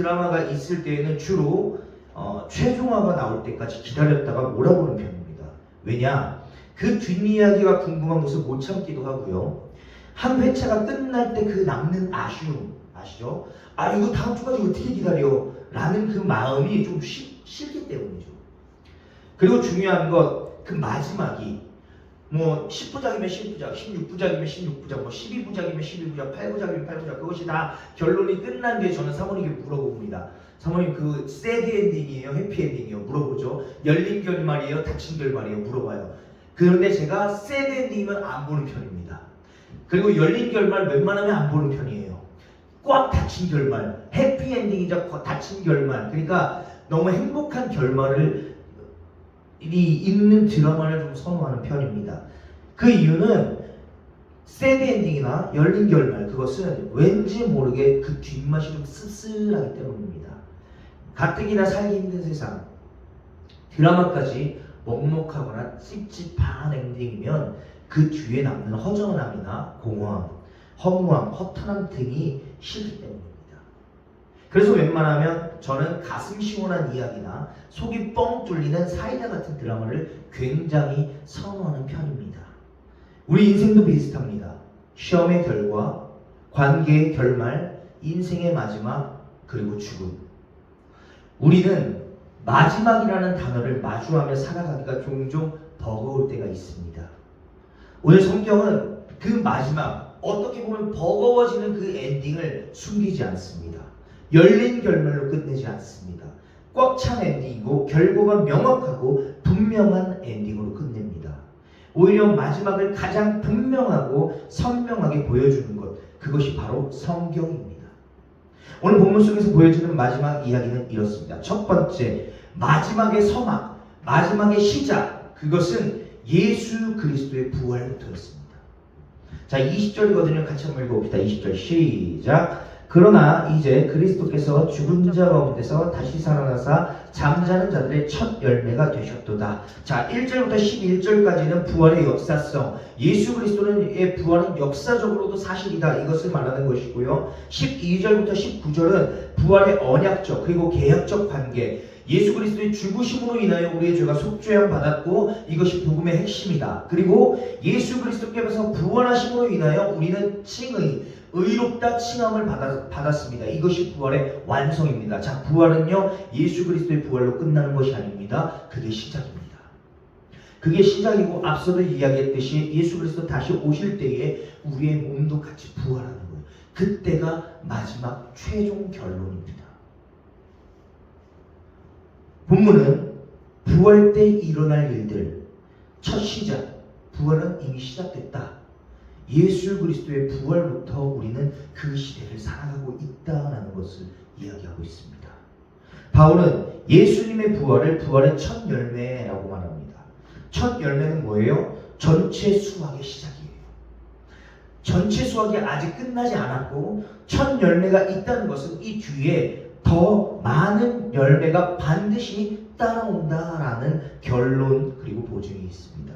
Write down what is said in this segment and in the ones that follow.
드라마가 있을 때에는 주로 최종화가 나올 때까지 기다렸다가 몰아보는 편입니다. 왜냐? 그 뒷이야기가 궁금한 것을 못 참기도 하고요. 한 회차가 끝날 때 그 남는 아쉬움 아시죠? 아 이거 다음 주까지 어떻게 기다려? 라는 그 마음이 좀 싫기 때문이죠. 그리고 중요한 것 그 마지막이 뭐 10부작이면 10부작, 16부작이면 16부작, 뭐 12부작이면 12부작, 8부작이면 8부작 그것이 다 결론이 끝난 뒤에 저는 사모님께 물어봅니다. 사모님 그 새드 엔딩이에요? 해피 엔딩이에요? 물어보죠. 열린 결말이에요? 닫힌 결말이에요? 물어봐요. 그런데 제가 새드 엔딩이면 안 보는 편입니다. 그리고 열린 결말 웬만하면 안 보는 편이에요. 꽉 닫힌 결말, 해피 엔딩이자 닫힌 결말, 그러니까 너무 행복한 결말을 있는 드라마를 좀 선호하는 편입니다. 그 이유는 새드 엔딩이나 열린 결말 그것은 왠지 모르게 그 뒷맛이 좀 씁쓸하기 때문입니다. 가뜩이나 살기 힘든 세상 드라마까지 먹먹하거나 찝찝한 엔딩이면 그 뒤에 남는 허전함이나 공허함, 허무함, 허탄함 등이 싫기 때문입니다. 그래서 웬만하면 저는 가슴 시원한 이야기나 속이 뻥 뚫리는 사이다 같은 드라마를 굉장히 선호하는 편입니다. 우리 인생도 비슷합니다. 시험의 결과, 관계의 결말, 인생의 마지막, 그리고 죽음. 우리는 마지막이라는 단어를 마주하며 살아가기가 종종 버거울 때가 있습니다. 오늘 성경은 그 마지막, 어떻게 보면 버거워지는 그 엔딩을 숨기지 않습니다. 열린 결말로 끝내지 않습니다. 꽉 찬 엔딩이고 결과가 명확하고 분명한 엔딩으로 끝냅니다. 오히려 마지막을 가장 분명하고 선명하게 보여주는 것, 그것이 바로 성경입니다. 오늘 본문 속에서 보여주는 마지막 이야기는 이렇습니다. 첫 번째, 마지막의 서막, 마지막의 시작, 그것은 예수 그리스도의 부활부터였습니다. 자, 20절이거든요. 같이 한번 읽어봅시다. 20절 시작. 그러나 이제 그리스도께서 죽은 자 가운데서 다시 살아나사 잠자는 자들의 첫 열매가 되셨도다. 자, 1절부터 11절까지는 부활의 역사성, 예수 그리스도의 부활은 역사적으로도 사실이다, 이것을 말하는 것이고요. 12절부터 19절은 부활의 언약적 그리고 계약적 관계, 예수 그리스도의 죽으심으로 인하여 우리의 죄가 속죄함 받았고 이것이 복음의 핵심이다. 그리고 예수 그리스도께서 부활하심으로 인하여 우리는 칭의, 의롭다 칭함을 받았습니다. 이것이 부활의 완성입니다. 자, 부활은요 예수 그리스도의 부활로 끝나는 것이 아닙니다. 그게 시작입니다. 그게 시작이고 앞서도 이야기했듯이 예수 그리스도 다시 오실 때에 우리의 몸도 같이 부활하는 거예요. 그때가 마지막 최종 결론입니다. 본문은 부활 때 일어날 일들, 첫 시작, 부활은 이미 시작됐다. 예수 그리스도의 부활부터 우리는 그 시대를 살아가고 있다는 것을 이야기하고 있습니다. 바울은 예수님의 부활을 부활의 첫 열매라고 말합니다. 첫 열매는 뭐예요? 전체 수확의 시작이에요. 전체 수확이 아직 끝나지 않았고 첫 열매가 있다는 것은 이 뒤에 더 많은 열매가 반드시 따라온다라는 결론 그리고 보증이 있습니다.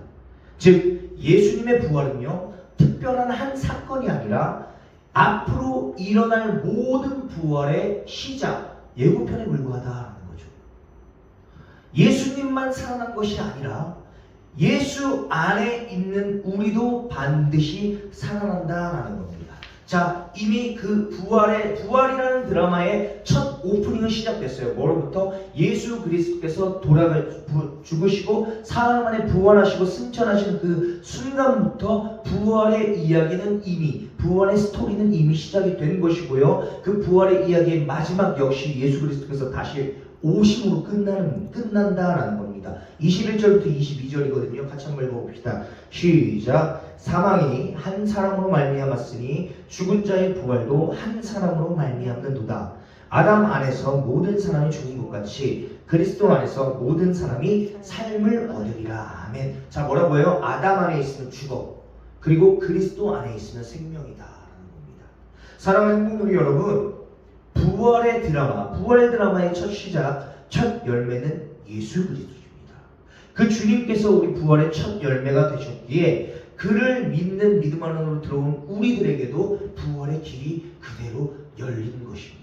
즉 예수님의 부활은요 특별한 한 사건이 아니라 앞으로 일어날 모든 부활의 시작, 예고편에 불과하다는 거죠. 예수님만 살아난 것이 아니라 예수 안에 있는 우리도 반드시 살아난다라는 겁니다. 자, 이미 그 부활이라는 드라마의 첫 오프닝은 시작됐어요. 뭐로부터? 예수 그리스도께서 죽으시고 사흘 만에 부활하시고 승천하시는 그 순간부터 부활의 이야기는 이미, 부활의 스토리는 이미 시작이 된 것이고요. 그 부활의 이야기의 마지막 역시 예수 그리스도께서 다시 오심으로 끝난다라는 겁니다. 21절부터 22절이거든요. 같이 한번 읽어봅시다. 시작. 사망이 한 사람으로 말미암았으니 죽은 자의 부활도 한 사람으로 말미암는도다. 아담 안에서 모든 사람이 죽은 것 같이 그리스도 안에서 모든 사람이 삶을 얻으리라. 아멘. 자, 뭐라고 해요? 아담 안에 있으면 죽어. 그리고 그리스도 안에 있으면 생명이다 라는 겁니다. 사랑하는 행복누리 여러분, 부활의 드라마, 부활 드라마의 첫 시작, 첫 열매는 예수 그리스도입니다. 그 주님께서 우리 부활의 첫 열매가 되셨기에 그를 믿는 믿음 안으로 들어온 우리들에게도 부활의 길이 그대로 열리는 것입니다.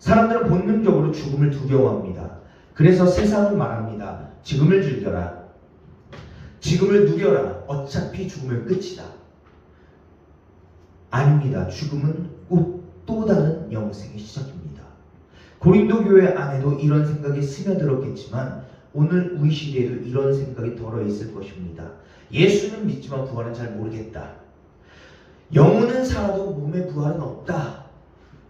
사람들은 본능적으로 죽음을 두려워합니다. 그래서 세상은 말합니다. 지금을 즐겨라. 지금을 누려라. 어차피 죽으면 끝이다. 아닙니다. 죽음은 곧 또 다른 영생의 시작입니다. 고린도 교회 안에도 이런 생각이 스며들었겠지만 오늘 우리 시대에도 이런 생각이 덜어 있을 것입니다. 예수는 믿지만 부활은 잘 모르겠다. 영혼은 살아도 몸의 부활은 없다.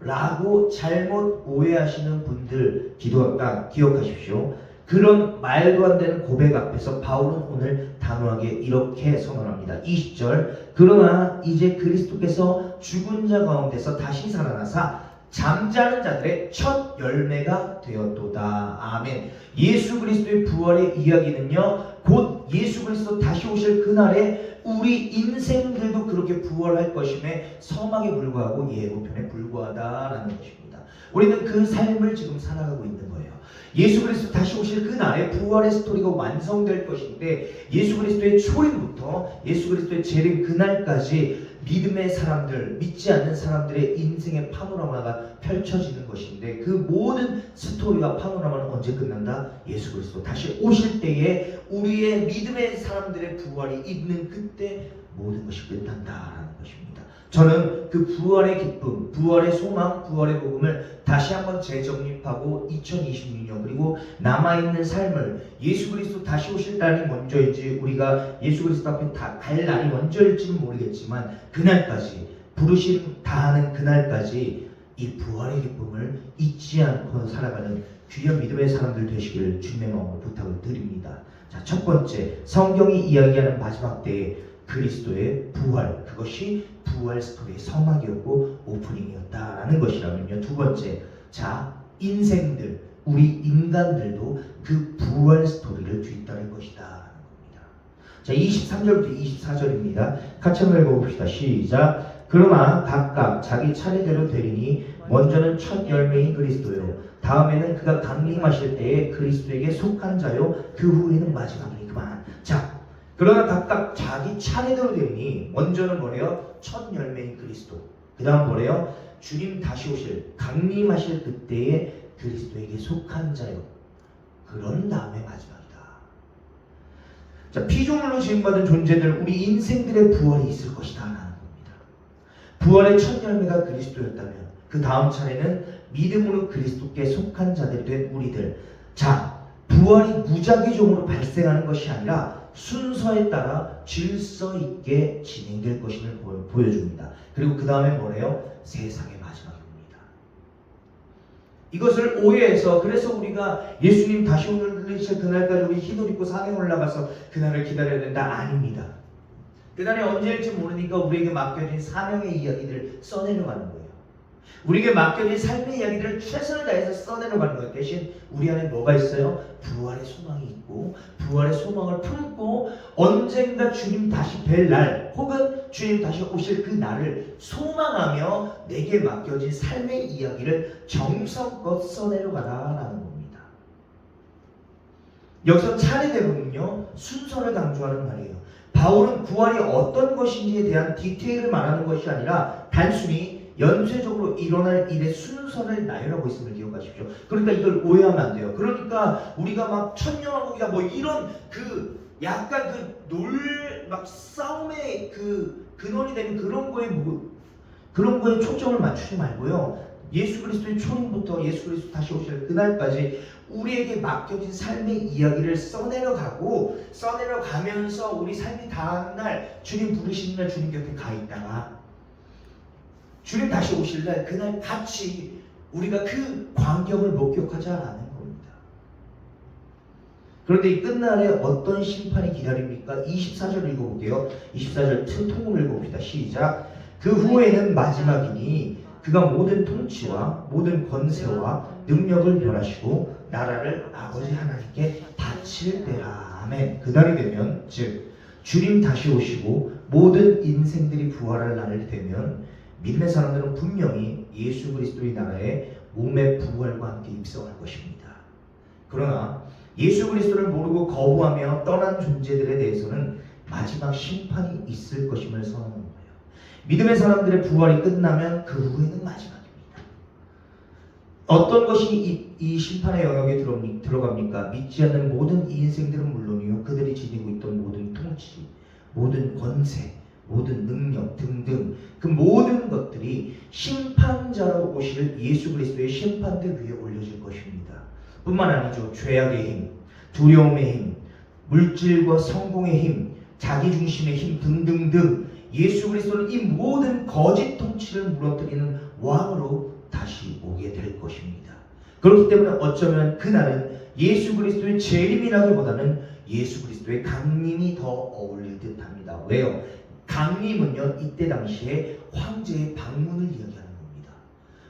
라고 잘못 오해하시는 분들 기억하십시오. 그런 말도 안 되는 고백 앞에서 바울은 오늘 단호하게 이렇게 선언합니다. 20절 그러나 이제 그리스도께서 죽은 자 가운데서 다시 살아나사 잠자는 자들의 첫 열매가 되었도다. 아멘. 예수 그리스도의 부활의 이야기는요, 곧 예수 그리스도 다시 오실 그날에 우리 인생들도 그렇게 부활할 것임에 서막에 불과하고 예고편에 불과하다라는 것입니다. 우리는 그 삶을 지금 살아가고 있는 거예요. 예수 그리스도 다시 오실 그날에 부활의 스토리가 완성될 것인데, 예수 그리스도의 초림부터 예수 그리스도의 재림 그날까지 믿음의 사람들, 믿지 않는 사람들의 인생의 파노라마가 펼쳐지는 것인데, 그 모든 스토리와 파노라마는 언제 끝난다? 예수 그리스도 다시 오실 때에 우리의 믿음의 사람들의 부활이 있는 그때 모든 것이 끝난다라는 것입니다. 저는 그 부활의 기쁨, 부활의 소망, 부활의 복음을 다시 한번 재정립하고 2026년 그리고 남아있는 삶을 예수 그리스도 다시 오실 날이 먼저일지 우리가 예수 그리스도 앞에 갈 날이 먼저일지는 모르겠지만 그날까지 부르심 다하는 그날까지 이 부활의 기쁨을 잊지 않고 살아가는 귀한 믿음의 사람들 되시기를 주님의 마음으로 부탁을 드립니다. 자, 첫 번째, 성경이 이야기하는 마지막 때에 그리스도의 부활, 그것이 부활 스토리의 서막이었고 오프닝이었다라는 것이라면요. 두 번째, 자, 인생들, 우리 인간들도 그 부활 스토리를 뒤따를 것이다 라는 겁니다. 자, 23절부터 24절입니다. 같이 한번 읽어봅시다. 시작. 그러나 각각 자기 차례대로 되리니 먼저는 첫 열매인 그리스도요, 다음에는 그가 강림하실 때에 그리스도에게 속한 자요, 그 후에는 마지막이니 그만. 자, 그러나 각각 자기 차례대로 되니 먼저는 뭐래요? 첫 열매인 그리스도. 그 다음 뭐래요? 주님 다시 오실, 강림하실 그때에 그리스도에게 속한 자요. 그런 다음에 마지막이다. 자, 피조물로 지음받은 존재들, 우리 인생들의 부활이 있을 것이다 라는 겁니다. 부활의 첫 열매가 그리스도였다면 그 다음 차례는 믿음으로 그리스도께 속한 자들이 된 우리들. 자, 부활이 무작위적으로 발생하는 것이 아니라 순서에 따라 질서 있게 진행될 것임을 보여줍니다. 그리고 그 다음에 뭐래요? 세상의 마지막입니다. 이것을 오해해서 그래서 우리가 예수님 다시 오실 그날까지 우리 흰옷 입고 산에 올라가서 그날을 기다려야 된다? 아닙니다. 그날이 언제일지 모르니까 우리에게 맡겨진 사명의 이야기들을 써내려가는 거예요. 우리에게 맡겨진 삶의 이야기들을 최선을 다해서 써내려가는 것. 대신 우리 안에 뭐가 있어요? 부활의 소망이 있고, 부활의 소망을 품고 언젠가 주님 다시 뵐 날, 혹은 주님 다시 오실 그 날을 소망하며 내게 맡겨진 삶의 이야기를 정성껏 써내려가라라는 겁니다. 여기서 차례대로는요, 순서를 강조하는 말이에요. 바울은 부활이 어떤 것인지에 대한 디테일을 말하는 것이 아니라 단순히 연쇄적으로 일어날 일의 순서를 나열하고 있음을 기억하십시오. 그러니까 이걸 오해하면 안 돼요. 그러니까 우리가 막 천년왕국이다 뭐 이런 그 약간 막 싸움의 근원이 되는 그런 거에 초점을 맞추지 말고요. 예수 그리스도의 초림부터 예수 그리스도 다시 오실 그날까지 우리에게 맡겨진 삶의 이야기를 써내려가면서 우리 삶이 닿은 날, 주님 부르시는 날 주님 곁에 가 있다가 주님 다시 오실 날 그날 같이 우리가 그 광경을 목격하자라는 겁니다. 그런데 이 끝날에 어떤 심판이 기다립니까? 24절 읽어볼게요. 24절 통으로 읽어봅시다. 시작. 그 후에는 마지막이니 그가 모든 통치와 모든 권세와 능력을 멸하시고 나라를 아버지 하나님께 바칠 때라. 아멘. 그날이 되면, 즉 주님 다시 오시고 모든 인생들이 부활할 날이 되면 믿음의 사람들은 분명히 예수 그리스도의 나라에 몸의 부활과 함께 입성할 것입니다. 그러나 예수 그리스도를 모르고 거부하며 떠난 존재들에 대해서는 마지막 심판이 있을 것임을 선언하는 거예요. 믿음의 사람들의 부활이 끝나면 그 후에는 마지막입니다. 어떤 것이 이 심판의 영역에 들어갑니까? 믿지 않는 모든 이 인생들은 물론이요, 그들이 지니고 있던 모든 통치, 모든 권세, 모든 능력 등등 그 모든 것들이 심판자로 오실 예수 그리스도의 심판대 위에 올려질 것입니다. 뿐만 아니죠. 죄악의 힘, 두려움의 힘, 물질과 성공의 힘, 자기중심의 힘 등등등 예수 그리스도는 이 모든 거짓 통치를 무너뜨리는 왕으로 다시 오게 될 것입니다. 그렇기 때문에 어쩌면 그날은 예수 그리스도의 재림이라기보다는 예수 그리스도의 강림이 더 어울릴 듯합니다. 왜요? 강림은요, 이때 당시에 황제의 방문을 이야기하는 겁니다.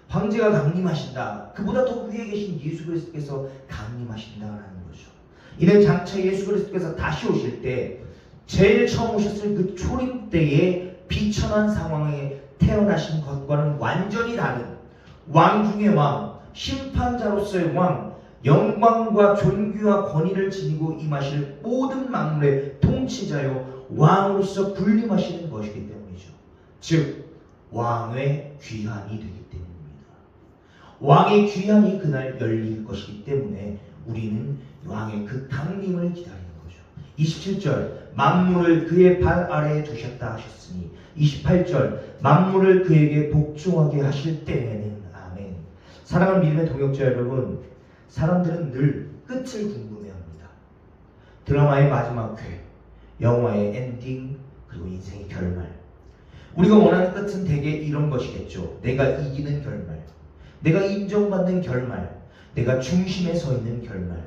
황제가 강림하신다. 그보다 더 위에 계신 예수 그리스도께서 강림하신다라는 거죠. 이는 장차 예수 그리스도께서 다시 오실 때 제일 처음 오셨을 그 초림 때의 비천한 상황에 태어나신 것과는 완전히 다른 왕 중의 왕, 심판자로서의 왕, 영광과 존귀와 권위를 지니고 임하실 모든 만물의 통치자요 왕으로서 군림하시는 것이기 때문이죠. 즉 왕의 귀환이 되기 때문입니다. 왕의 귀환이 그날 열릴 것이기 때문에 우리는 왕의 그 강림을 기다리는 거죠. 27절 만물을 그의 발 아래에 두셨다 하셨으니 28절 만물을 그에게 복종하게 하실 때에는 아멘. 사랑하는 믿음의 동역자 여러분, 사람들은 늘 끝을 궁금해합니다. 드라마의 마지막 회, 영화의 엔딩, 그리고 인생의 결말. 우리가 원하는 끝은 대개 이런 것이겠죠. 내가 이기는 결말, 내가 인정받는 결말, 내가 중심에 서 있는 결말.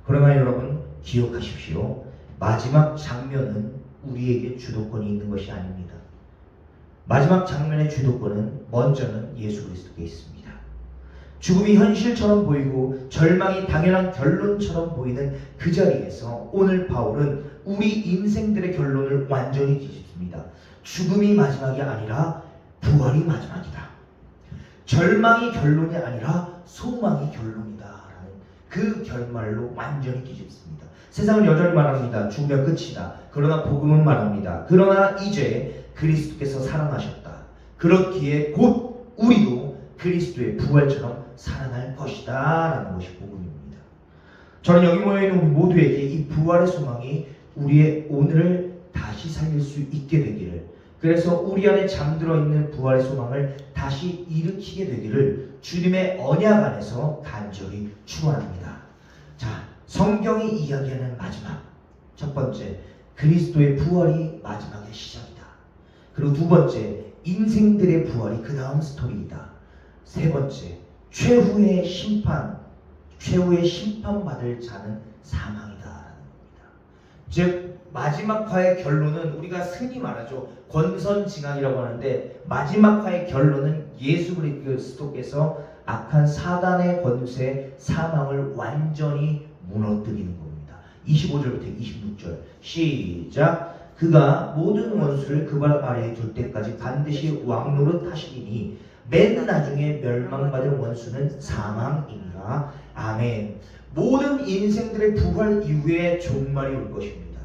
그러나 여러분 기억하십시오. 마지막 장면은 우리에게 주도권이 있는 것이 아닙니다. 마지막 장면의 주도권은 먼저는 예수 그리스도께 있습니다. 죽음이 현실처럼 보이고 절망이 당연한 결론처럼 보이는 그 자리에서 오늘 바울은 우리 인생들의 결론을 완전히 뒤집습니다. 죽음이 마지막이 아니라 부활이 마지막이다. 절망이 결론이 아니라 소망이 결론이다 라는 그 결말로 완전히 뒤집습니다. 세상은 여전히 말합니다. 죽으면 끝이다. 그러나 복음은 말합니다. 그러나 이제 그리스도께서 살아나셨다. 그렇기에 곧 우리도 그리스도의 부활처럼 살아날 것이다 라는 것이 복음입니다. 저는 여기 모여있는 우리 모두에게 이 부활의 소망이 우리의 오늘을 다시 살릴 수 있게 되기를, 그래서 우리 안에 잠들어 있는 부활의 소망을 다시 일으키게 되기를 주님의 언약 안에서 간절히 축원합니다. 자, 성경이 이야기하는 마지막, 첫 번째 그리스도의 부활이 마지막의 시작이다. 그리고 두 번째 인생들의 부활이 그 다음 스토리이다. 세 번째 최후의 심판받을 자는 사망이다 라는 겁니다. 즉 마지막화의 결론은 우리가 흔히 말하죠. 권선징악이라고 하는데 마지막화의 결론은 예수 그리스도께서 악한 사단의 권세 사망을 완전히 무너뜨리는 겁니다. 25절부터 26절 시작. 그가 모든 원수를 그 발 아래에 둘 때까지 반드시 왕노릇 하시리니 맨 나중에 멸망받을 원수는 사망이니라. 아멘. 모든 인생들의 부활 이후에 종말이 올 것입니다.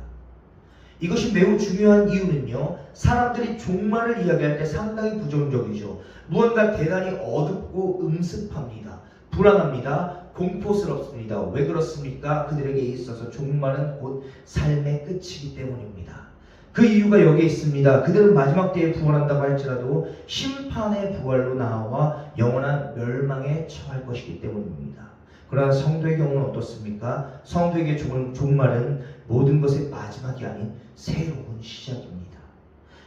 이것이 매우 중요한 이유는요, 사람들이 종말을 이야기할 때 상당히 부정적이죠. 무언가 대단히 어둡고 음습합니다. 불안합니다. 공포스럽습니다. 왜 그렇습니까? 그들에게 있어서 종말은 곧 삶의 끝이기 때문입니다. 그 이유가 여기에 있습니다. 그들은 마지막 때에 부활한다고 할지라도 심판의 부활로 나와 영원한 멸망에 처할 것이기 때문입니다. 그러나 성도의 경우는 어떻습니까? 성도에게 종말은 모든 것의 마지막이 아닌 새로운 시작입니다.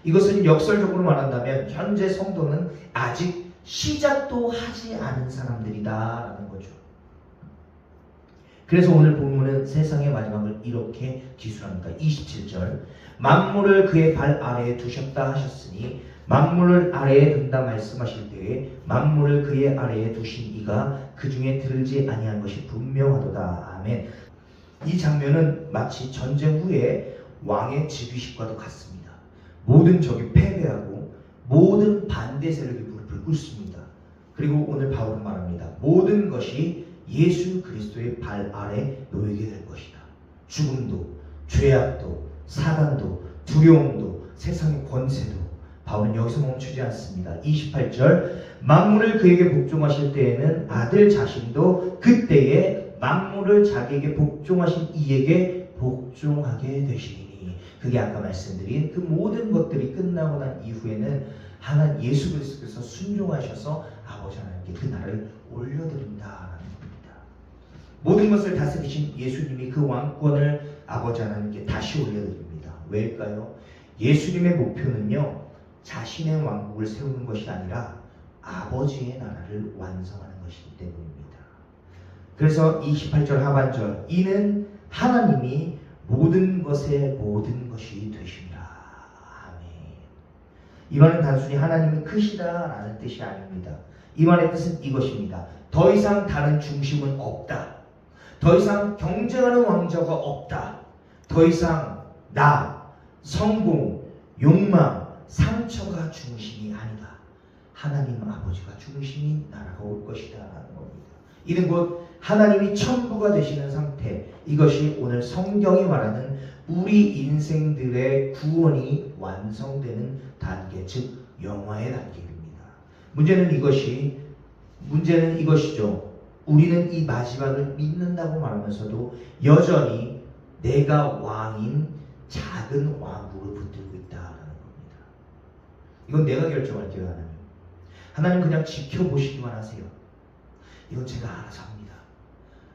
이것은 역설적으로 말한다면 현재 성도는 아직 시작도 하지 않은 사람들이다 라는 거죠. 그래서 오늘 본문은 세상의 마지막을 이렇게 기술합니다. 27절 만물을 그의 발 아래에 두셨다 하셨으니 만물을 아래에 둔다 말씀하실 때에 만물을 그의 아래에 두신 이가 그 중에 들지 아니한 것이 분명하도다. 아멘. 이 장면은 마치 전쟁 후에 왕의 즉위식과도 같습니다. 모든 적이 패배하고 모든 반대 세력이 무릎을 꿇습니다. 그리고 오늘 바울은 말합니다. 모든 것이 예수 그리스도의 발 아래 놓이게 될 것이다. 죽음도, 죄악도, 사단도, 두려움도, 세상의 권세도 바울은 여기서 멈추지 않습니다. 28절 만물을 그에게 복종하실 때에는 아들 자신도 그때에 만물을 자기에게 복종하신 이에게 복종하게 되시리니 그게 아까 말씀드린 그 모든 것들이 끝나고 난 이후에는 하나님 예수 그리스도께서 순종하셔서 아버지 하나님께 그 나를 올려드린다라는 겁니다. 모든 것을 다스리신 예수님이 그 왕권을 아버지 하나님께 다시 올려드립니다. 왜일까요? 예수님의 목표는요 자신의 왕국을 세우는 것이 아니라 아버지의 나라를 완성하는 것이기 때문입니다. 그래서 28절 하반절 이는 하나님이 모든 것의 모든 것이 되심이라. 아멘. 이 말은 단순히 하나님이 크시다라는 뜻이 아닙니다. 이 말의 뜻은 이것입니다. 더 이상 다른 중심은 없다. 더 이상 경쟁하는 왕자가 없다. 더 이상 나, 성공, 욕망, 상처가 중심이 아니다. 하나님 아버지가 중심인 나라가 올 것이다 라는 겁니다. 이는 곧 하나님이 천부가 되시는 상태, 이것이 오늘 성경이 말하는 우리 인생들의 구원이 완성되는 단계, 즉 영화의 단계입니다. 문제는 이것이죠. 우리는 이 마지막을 믿는다고 말하면서도 여전히 내가 왕인 작은 왕국을 붙들고 있다라는 겁니다. 이건 내가 결정할게요, 하나님. 하나님 그냥 지켜보시기만 하세요. 이건 제가 알아서 합니다.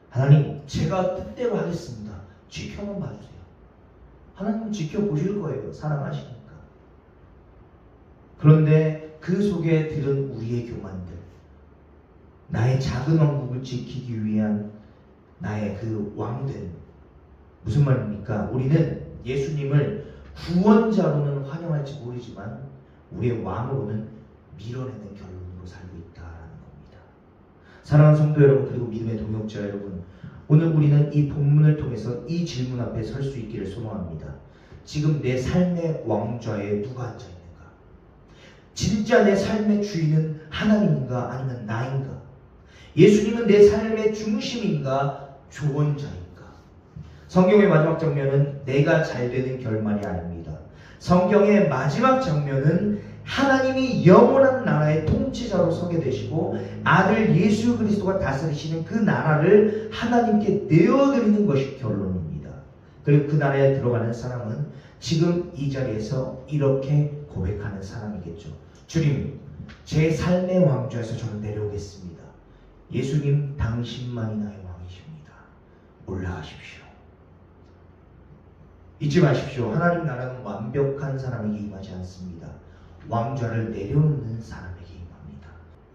하나님 제가 뜻대로 하겠습니다. 지켜만 봐주세요. 하나님은 지켜보실 거예요. 사랑하시니까. 그런데 그 속에 들은 우리의 교만들, 나의 작은 왕국을 지키기 위한 나의 그 왕들, 무슨 말입니까? 우리는 예수님을 구원자로는 환영할지 모르지만 우리의 왕으로는 밀어내는 결론으로 살고 있다라는 겁니다. 사랑하는 성도 여러분, 그리고 믿음의 동역자 여러분, 오늘 우리는 이 본문을 통해서 이 질문 앞에 설 수 있기를 소망합니다. 지금 내 삶의 왕좌에 누가 앉아있는가? 진짜 내 삶의 주인은 하나님인가 아니면 나인가? 예수님은 내 삶의 중심인가 조언자인가? 성경의 마지막 장면은 내가 잘 되는 결말이 아닙니다. 성경의 마지막 장면은 하나님이 영원한 나라의 통치자로 서게 되시고 아들 예수 그리스도가 다스리시는 그 나라를 하나님께 내어드리는 것이 결론입니다. 그리고 그 나라에 들어가는 사람은 지금 이 자리에서 이렇게 고백하는 사람이겠죠. 주님, 제 삶의 왕좌에서 저는 내려오겠습니다. 예수님, 당신만이 나의 왕이십니다. 올라가십시오. 잊지 마십시오. 하나님 나라는 완벽한 사람에게 임하지 않습니다. 왕좌를 내려놓는 사람에게 임합니다.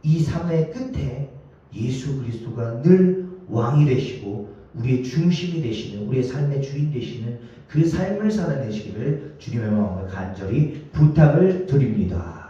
이 삶의 끝에 예수 그리스도가 늘 왕이 되시고 우리의 중심이 되시는, 우리의 삶의 주인 되시는 그 삶을 살아내시기를 주님의 마음을 간절히 부탁을 드립니다.